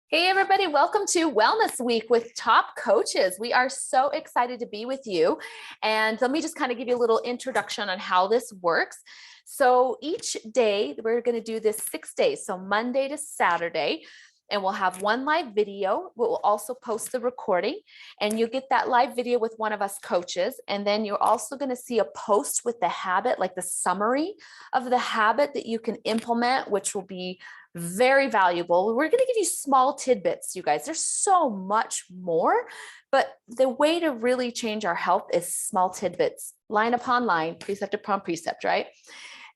Hey everybody, welcome to Wellness Week with Top Coaches. We are so excited to be with you. And let me just kind of give you a little introduction on how this works. So each day, we're going to do this 6 days. So Monday to Saturday, and we'll have one live video. We'll also post the recording, and you'll get that live video with one of us coaches. And then you're also going to see a post with the habit, like the summary of the habit that you can implement, which will be very valuable. We're going to give you small tidbits, you guys. There's so much more, but the way to really change our health is small tidbits, line upon line, precept upon precept, right?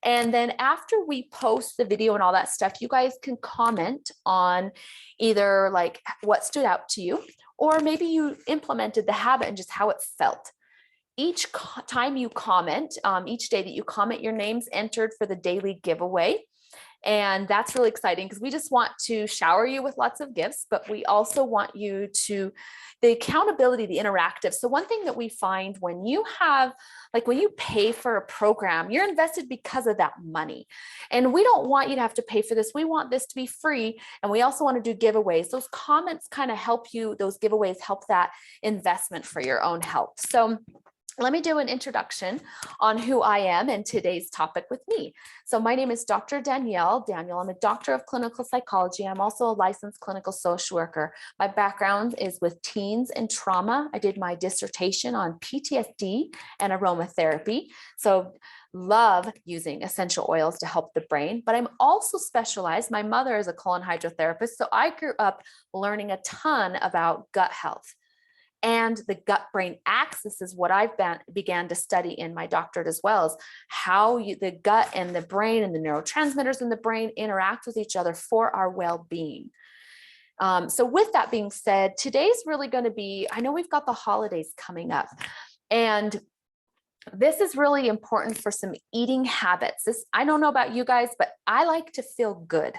And then after we post the video and all that stuff, you guys can comment on either like what stood out to you, or maybe you implemented the habit and just how it felt. Each time you comment, each day that you comment, your name's entered for the daily giveaway. And that's really exciting because we just want to shower you with lots of gifts, but we also want you to, the accountability, the interactive. So one thing that we find when you have, like when you pay for a program, you're invested because of that money. And we don't want you to have to pay for this. We want this to be free. And we also want to do giveaways. Those comments kind of help you, those giveaways help that investment for your own health. So let me do an introduction on who I am and today's topic with me. So my name is Dr. Danielle Daniel. I'm a doctor of clinical psychology. I'm also a licensed clinical social worker. My background is with teens and trauma. I did my dissertation on PTSD and aromatherapy. So love using essential oils to help the brain, but I'm also specialized. My mother is a colon hydrotherapist. So I grew up learning a ton about gut health. And the gut-brain axis is what I've began to study in my doctorate as well, as how the gut and the brain and the neurotransmitters in the brain interact with each other for our well-being. So with that being said, today's really going to be, I know we've got the holidays coming up, and this is really important for some eating habits. I don't know about you guys, but I like to feel good.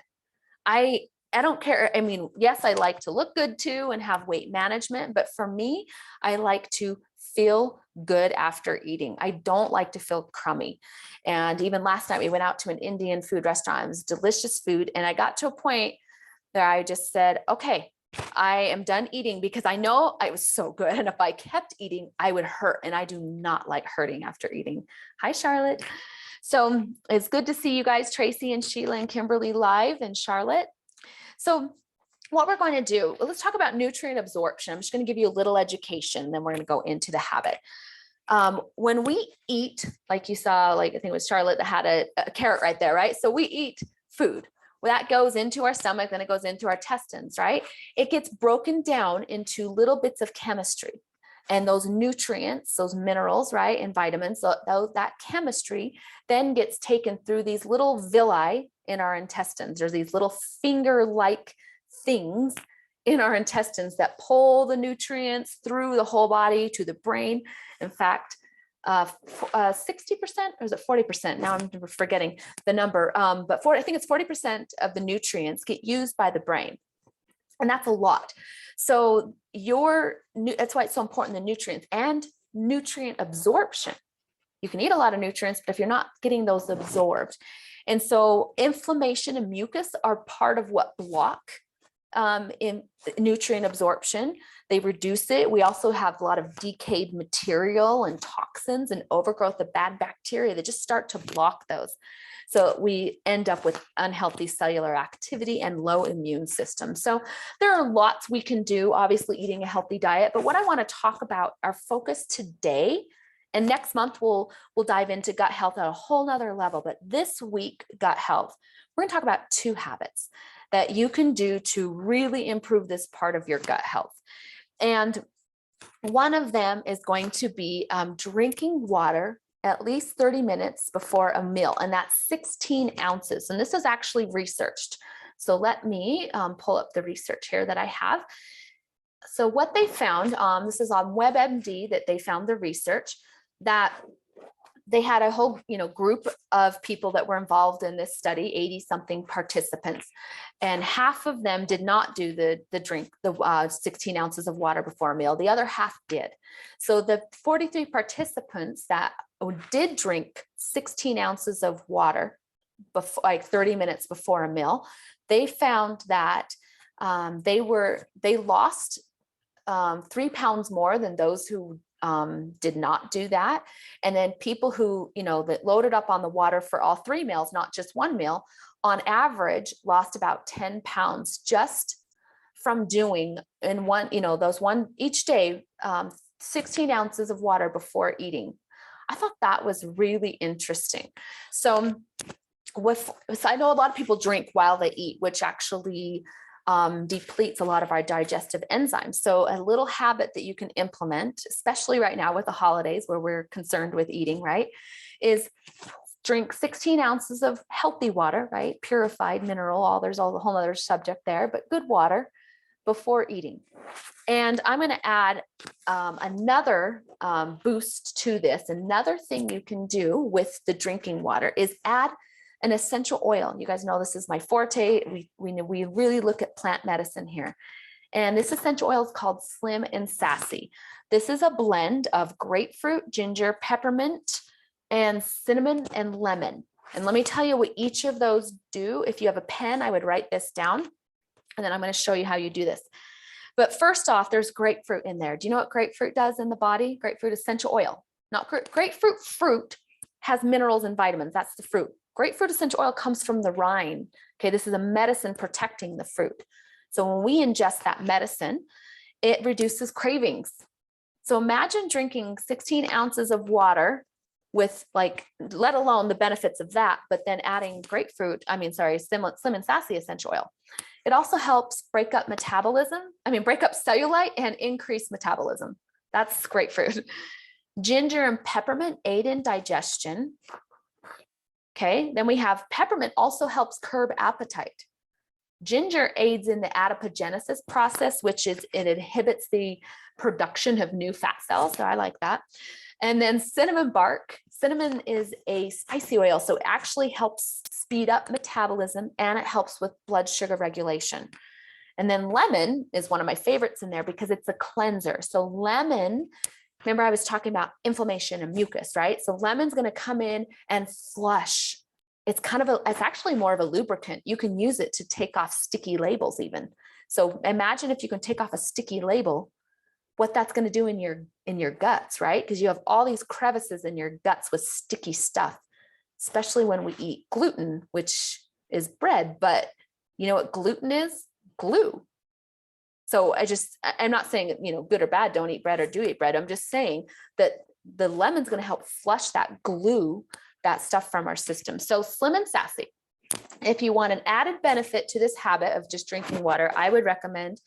I don't care. I mean, yes, I like to look good too and have weight management, but for me, I like to feel good after eating. I don't like to feel crummy. And even last night we went out to an Indian food restaurant. It was delicious food. And I got to a point that I just said, okay, I am done eating because I know I was so good. And if I kept eating, I would hurt. And I do not like hurting after eating. Hi, Charlotte. So it's good to see you guys, Tracy and Sheila and Kimberly live and Charlotte. So what we're going to do, let's talk about nutrient absorption. I'm just going to give you a little education, then we're going to go into the habit. When we eat, like you saw, like I think it was Charlotte that had a carrot right there, right? So we eat food. Well, that goes into our stomach, then it goes into our intestines, right? It gets broken down into little bits of chemistry. And those nutrients, those minerals, right, and vitamins, that chemistry then gets taken through these little villi in our intestines. There's these little finger-like things in our intestines that pull the nutrients through the whole body to the brain. In fact, 60%, or is it 40%? Now I'm forgetting the number, but I think it's 40% of the nutrients get used by the brain. And that's a lot. So that's why it's so important, the nutrients and nutrient absorption. You can eat a lot of nutrients, but if you're not getting those absorbed. And so inflammation and mucus are part of what block in nutrient absorption. They reduce it. We also have a lot of decayed material and toxins and overgrowth of bad bacteria that just start to block those. So we end up with unhealthy cellular activity and low immune system. So there are lots we can do, obviously eating a healthy diet, but what I want to talk about, our focus today, and next month we'll dive into gut health at a whole nother level, but this week, gut health, we're going to talk about 2 habits that you can do to really improve this part of your gut health. And one of them is going to be drinking water at least 30 minutes before a meal, and that's 16 ounces. And this is actually researched. So let me pull up the research here that I have. So what they found, this is on WebMD that they found the research, that they had a whole group of people that were involved in this study, 80 something participants, and half of them did not do the 16 ounces of water before a meal. The other half did. So the 43 participants that did drink 16 ounces of water before, like 30 minutes before a meal, they found that they lost 3 pounds more than those who did not do that. And then people who, that loaded up on the water for all 3 meals, not just one meal, on average lost about 10 pounds just from doing in one, each day, 16 ounces of water before eating. I thought that was really interesting. So I know a lot of people drink while they eat, which actually depletes a lot of our digestive enzymes. So a little habit that you can implement, especially right now with the holidays where we're concerned with eating, right, is drink 16 ounces of healthy water, right? Purified mineral, there's a whole other subject there, but good water before eating. And I'm going to add another boost to this. Another thing you can do with the drinking water is add an essential oil. You guys know this is my forte. We really look at plant medicine here. And this essential oil is called Slim and Sassy. This is a blend of grapefruit, ginger, peppermint, and cinnamon and lemon. And let me tell you what each of those do. If you have a pen, I would write this down. And then I'm going to show you how you do this. But first off, there's grapefruit in there. Do you know what grapefruit does in the body? Grapefruit essential oil. Not grapefruit fruit has minerals and vitamins. That's the fruit. Grapefruit essential oil comes from the rind. Okay, this is a medicine protecting the fruit. So when we ingest that medicine, it reduces cravings. So imagine drinking 16 ounces of water with let alone the benefits of that, but then adding Slim and Sassy essential oil. It also helps break up cellulite and increase metabolism. That's grapefruit. Ginger and peppermint aid in digestion. Okay, then we have peppermint also helps curb appetite. Ginger aids in the adipogenesis process, which is it inhibits the production of new fat cells. So I like that. And then cinnamon bark. Cinnamon is a spicy oil, so it actually helps speed up metabolism and it helps with blood sugar regulation. And then lemon is one of my favorites in there because it's a cleanser. So lemon, remember I was talking about inflammation and mucus, right? So lemon's going to come in and flush. It's actually more of a lubricant. You can use it to take off sticky labels even. So imagine if you can take off a sticky label, what that's going to do in your guts, right? Because you have all these crevices in your guts with sticky stuff, especially when we eat gluten, which is bread. But you know what gluten is? Glue. So I'm not saying, good or bad, don't eat bread or do eat bread. I'm just saying that the lemon's going to help flush that glue, that stuff from our system. So Slim and Sassy. If you want an added benefit to this habit of just drinking water, I would recommend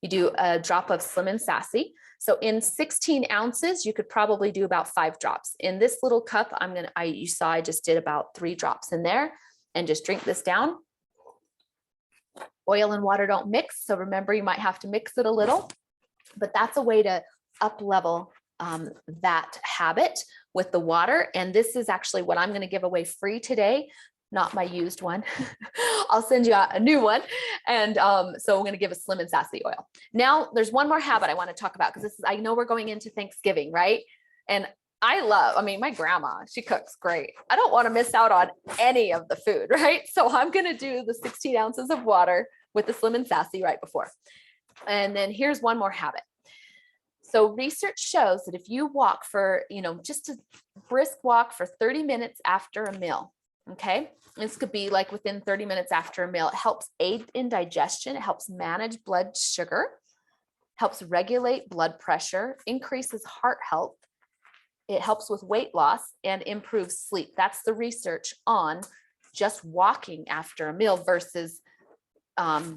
you do a drop of Slim and Sassy. So in 16 ounces, you could probably do about 5 drops. In this little cup, you saw I just did about 3 drops in there, and just drink this down. Oil and water don't mix. So remember, you might have to mix it a little, but that's a way to up level that habit with the water. And this is actually what I'm going to give away free today. Not my used one. I'll send you out a new one. And so I'm going to give a Slim and Sassy oil. Now there's one more habit I want to talk about, because I know we're going into Thanksgiving, right? And my grandma, she cooks great. I don't want to miss out on any of the food, right? So I'm going to do the 16 ounces of water with the Slim and Sassy right before. And then here's one more habit. So research shows that if you walk for, just a brisk walk for 30 minutes after a meal, okay, this could be like within 30 minutes after a meal, it helps aid in digestion. It helps manage blood sugar, helps regulate blood pressure, increases heart health. It helps with weight loss and improves sleep. That's the research on just walking after a meal versus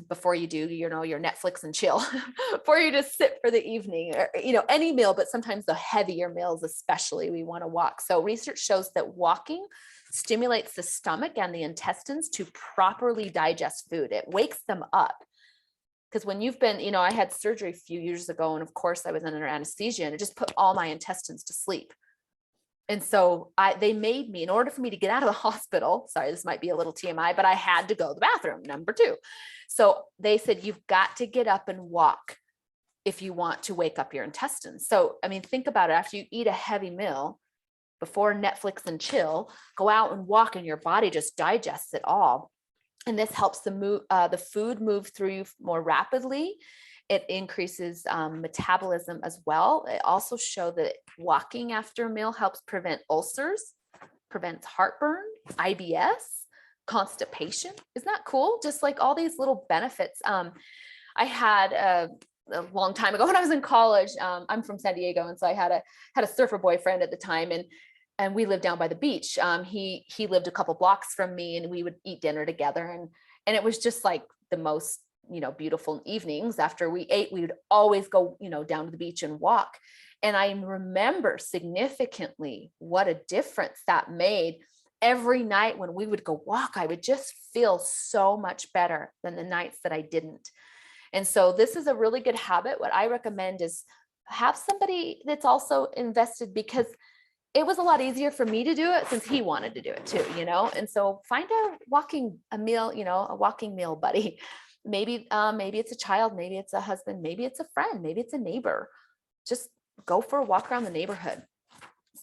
before you do, your Netflix and chill, before you just sit for the evening, or, any meal, but sometimes the heavier meals, especially, we want to walk. So research shows that walking stimulates the stomach and the intestines to properly digest food. It wakes them up. Because when you've been, I had surgery a few years ago, and of course I was under anesthesia, and it just put all my intestines to sleep. And so they made me, in order for me to get out of the hospital, sorry, this might be a little TMI, but I had to go to the bathroom, number 2. So they said, you've got to get up and walk if you want to wake up your intestines. So, think about it. After you eat a heavy meal, before Netflix and chill, go out and walk and your body just digests it all. And this helps the food move through you more rapidly. It increases metabolism as well. It also showed that walking after a meal helps prevent ulcers, prevents heartburn, IBS, constipation. Isn't that cool? Just like all these little benefits. I had a long time ago when I was in college, I'm from San Diego. And so I had a surfer boyfriend at the time, and we lived down by the beach. He lived a couple blocks from me, and we would eat dinner together. And it was just like the most, beautiful evenings. After we ate, we would always go, down to the beach and walk. And I remember significantly what a difference that made. Every night when we would go walk, I would just feel so much better than the nights that I didn't. And so this is a really good habit. What I recommend is have somebody that's also invested, because it was a lot easier for me to do it since he wanted to do it too, And so find a walking meal buddy. Maybe it's a child, maybe it's a husband, maybe it's a friend, maybe it's a neighbor. Just go for a walk around the neighborhood.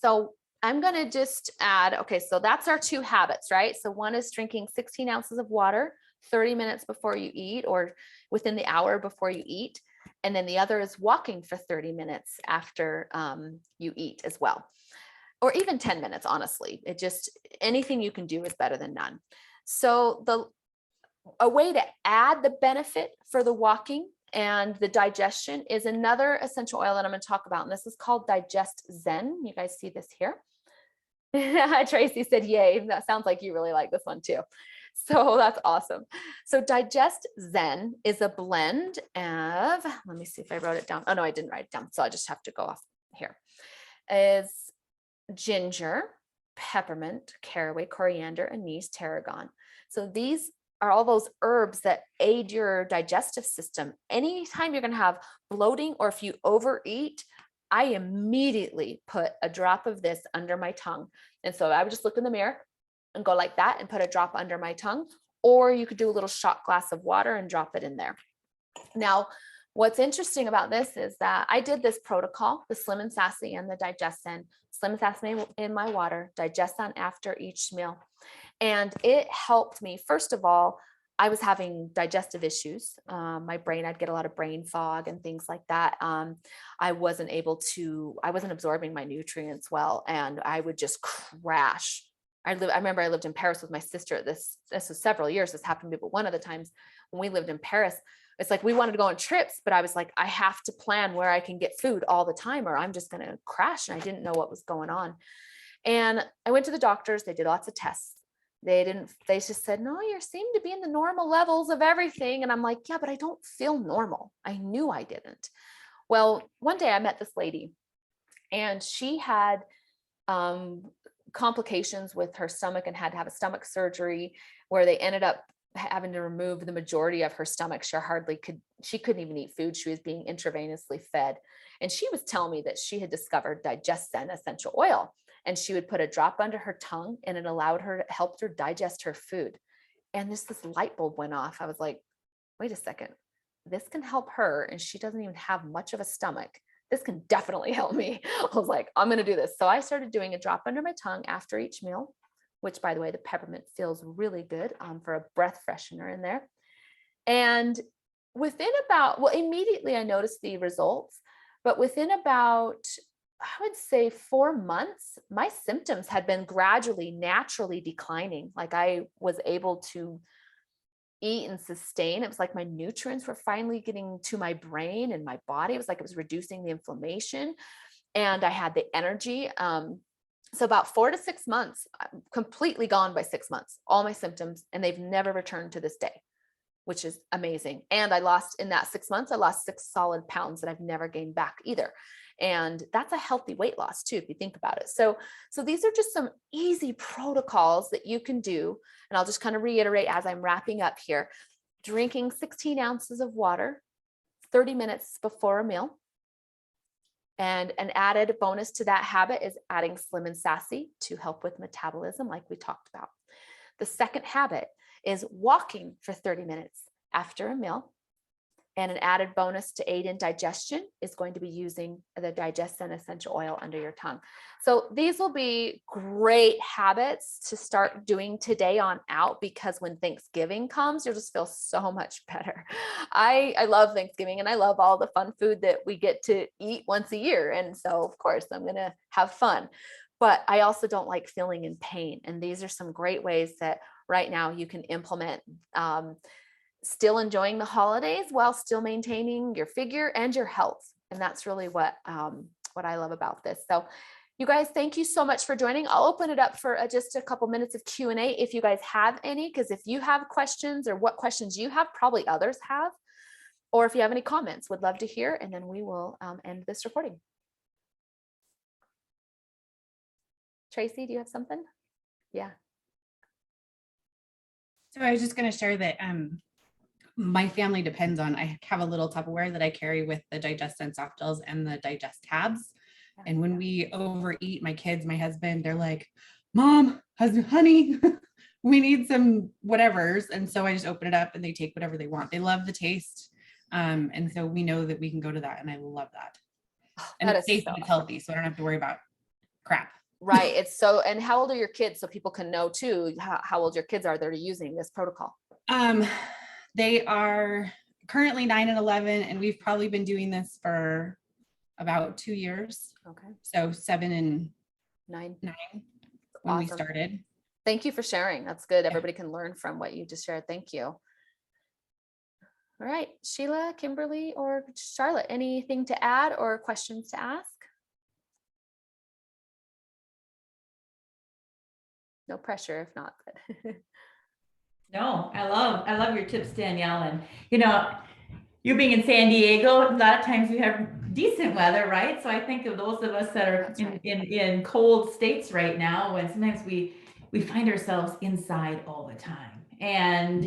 So I'm going to just add, okay, so that's our 2 habits, right? So one is drinking 16 ounces of water 30 minutes before you eat, or within the hour before you eat. And then the other is walking for 30 minutes after you eat as well. Or even 10 minutes, honestly. Anything you can do is better than none. So a way to add the benefit for the walking and the digestion is another essential oil that I'm going to talk about. And this is called Digest Zen. You guys see this here? Tracy said, yay. That sounds like you really like this one too. So that's awesome. So Digest Zen is a blend of, let me see if I wrote it down. Oh no, I didn't write it down. So I just have to go off here. Is ginger, peppermint, caraway, coriander, anise, tarragon. So these are all those herbs that aid your digestive system. Anytime you're going to have bloating, or if you overeat, I immediately put a drop of this under my tongue. And so I would just look in the mirror and go like that and put a drop under my tongue, or you could do a little shot glass of water and drop it in there. Now, what's interesting about this is that I did this protocol, the Slim and Sassy and the Digestin, Slim and Sassy in my water, Digestin after each meal. And it helped me. First of all, I was having digestive issues. My brain, I'd get a lot of brain fog and things like that. I wasn't absorbing my nutrients well, and I would just crash. I remember I lived in Paris with my sister. This was several years. This happened to me, but one of the times when we lived in Paris, it's like we wanted to go on trips, but I was like, I have to plan where I can get food all the time, or I'm just going to crash. And I didn't know what was going on. And I went to the doctors. They did lots of tests. They just said, no, you seem to be in the normal levels of everything. And I'm like, yeah, but I don't feel normal. I knew I didn't. Well, one day I met this lady, and she had complications with her stomach and had to have a stomach surgery where they ended up having to remove the majority of her stomach. She couldn't even eat food. She was being intravenously fed. And she was telling me that she had discovered Digestin essential oil, and she would put a drop under her tongue, and it helped her digest her food. And this light bulb went off. I was like, wait a second, this can help her. And she doesn't even have much of a stomach. This can definitely help me. I was like, I'm going to do this. So I started doing a drop under my tongue after each meal, which, by the way, the peppermint feels really good for a breath freshener in there. And immediately I noticed the results, but within about, I would say 4 months, my symptoms had been gradually, naturally declining. Like I was able to eat and sustain. It was like my nutrients were finally getting to my brain and my body. It was like it was reducing the inflammation, and I had the energy. So about 4 to 6 months, I'm completely gone by 6 months, all my symptoms, and they've never returned to this day, which is amazing. And in that 6 months, I lost 6 solid pounds that I've never gained back either. And that's a healthy weight loss too, if you think about it. So these are just some easy protocols that you can do. And I'll just kind of reiterate as I'm wrapping up here. Drinking 16 ounces of water 30 minutes before a meal. And an added bonus to that habit is adding Slim and Sassy to help with metabolism, like we talked about. The second habit is walking for 30 minutes after a meal. And an added bonus to aid in digestion is going to be using the Digestive Essential Oil under your tongue. So these will be great habits to start doing today on out, because when Thanksgiving comes, you'll just feel so much better. I love Thanksgiving, and I love all the fun food that we get to eat once a year. And so of course I'm going to have fun, but I also don't like feeling in pain. And these are some great ways that right now you can implement, still enjoying the holidays while still maintaining your figure and your health. And that's really what I love about this. So you guys, thank you so much for joining. I'll open it up for just a couple minutes of Q&A if you guys have any, because if you have questions, or what questions you have, probably others have, or if you have any comments, would love to hear, and then we will end this recording. Tracy, do you have something? Yeah. So I was just going to share that my family depends on, I have a little Tupperware that I carry with the digest and soft gels and the digest tabs. And when we overeat, my kids, my husband, they're like, Mom, husband, honey, we need some whatevers. And so I just open it up and they take whatever they want. They love the taste. And so we know that we can go to that. And I love that. And it's safe and it's healthy. So I don't have to worry about crap. Right. It's so, and how old are your kids? So people can know too, how old your kids are that are using this protocol. They are currently 9 and 11, and we've probably been doing this for about 2 years. Okay. So 7 and 9 when we started. Thank you for sharing. That's good. Everybody can learn from what you just shared. Thank you. All right, Sheila, Kimberly, or Charlotte, anything to add or questions to ask? No pressure if not. No, I love your tips, Danielle. And you being in San Diego, a lot of times we have decent weather, right? So I think of those of us that are in cold states right now, and sometimes we find ourselves inside all the time. And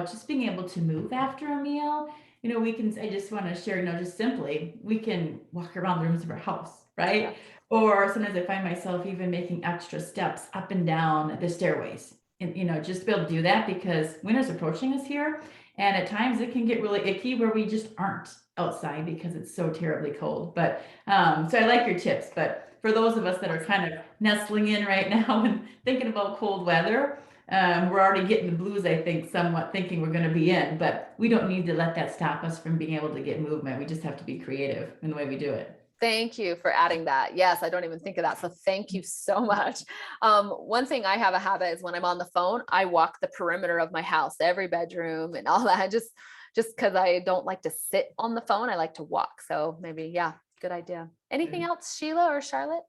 just being able to move after a meal, I just want to share, just simply, we can walk around the rooms of our house, right? Yeah. Or sometimes I find myself even making extra steps up and down the stairways. And, just to be able to do that, because winter's approaching us here. And at times it can get really icky where we just aren't outside because it's so terribly cold. But so I like your tips. But for those of us that are kind of nestling in right now and thinking about cold weather, we're already getting the blues, I think, somewhat thinking we're going to be in. But we don't need to let that stop us from being able to get movement. We just have to be creative in the way we do it. Thank you for adding that. Yes, I don't even think of that. So thank you so much. One thing I have a habit is when I'm on the phone, I walk the perimeter of my house, every bedroom and all that, just because I don't like to sit on the phone. I like to walk. So maybe, yeah, good idea. Anything else, Sheila or Charlotte?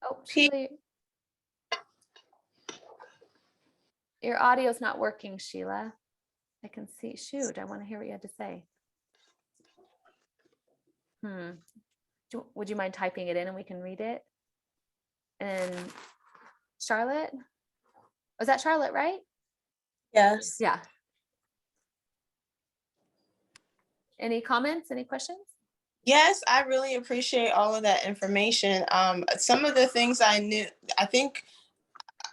Oh, Sheila. Your audio's not working, Sheila. I can see. Shoot, I want to hear what you had to say. Would you mind typing it in and we can read it? And Charlotte, was that Charlotte, right? Yes. Yeah. Any comments, any questions? Yes, I really appreciate all of that information. Some of the things I think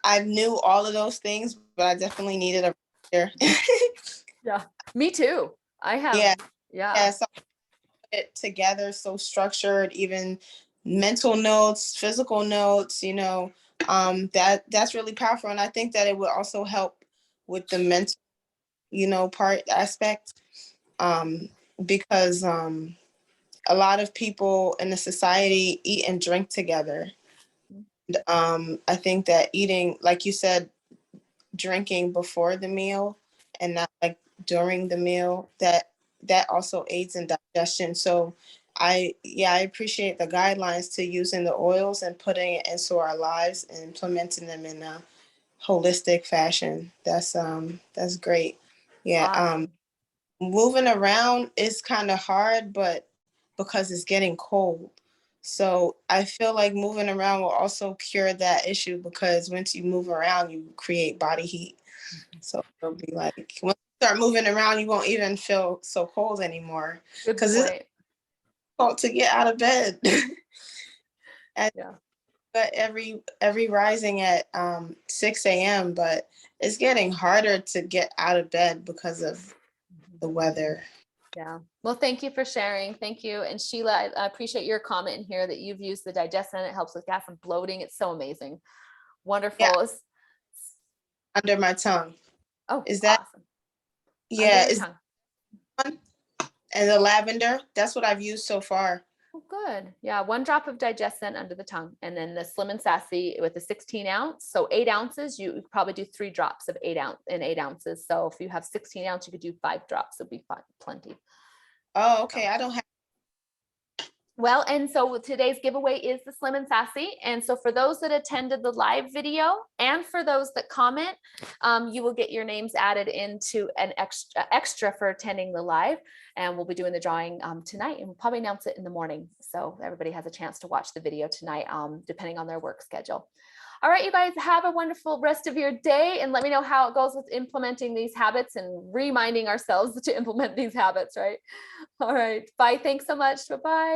I knew all of those things, but I definitely needed a reminder. Yeah, me too. I have. Yeah. So it together, so structured, even mental notes, physical notes, that's really powerful. And I think that it would also help with the mental, aspect, because a lot of people in the society eat and drink together. I think that eating, like you said, drinking before the meal and not like during the meal, that also aids in digestion. So I appreciate the guidelines to using the oils and putting it into our lives and implementing them in a holistic fashion. That's great. Yeah. Awesome. Moving around is kind of hard, but because it's getting cold. So I feel like moving around will also cure that issue, because once you move around, you create body heat. So it'll be like, when you start moving around, you won't even feel so cold anymore. Because it's difficult to get out of bed. But every rising at 6 a.m., but it's getting harder to get out of bed because of the weather. Yeah. Well, thank you for sharing. Thank you. And Sheila, I appreciate your comment in here that you've used the digestion. It helps with gas and bloating. It's so amazing. Wonderful. Under my tongue. Oh, Is that awesome. yeah, Under your is tongue. and the lavender, that's what I've used so far. Oh, good. Yeah. 1 drop of digestion under the tongue. And then the Slim and Sassy with the 16 ounce. So 8 ounces, you probably do 3 drops of 8 ounces. So if you have 16 ounce, you could do 5 drops. It'd be fine, plenty. Oh, okay. I don't have. Well, and so today's giveaway is the Slim and Sassy. And so for those that attended the live video and for those that comment, you will get your names added into an extra for attending the live. And we'll be doing the drawing tonight, and we'll probably announce it in the morning. So everybody has a chance to watch the video tonight, depending on their work schedule. All right, you guys, have a wonderful rest of your day, and let me know how it goes with implementing these habits and reminding ourselves to implement these habits, right? All right, bye. Thanks so much. Bye-bye.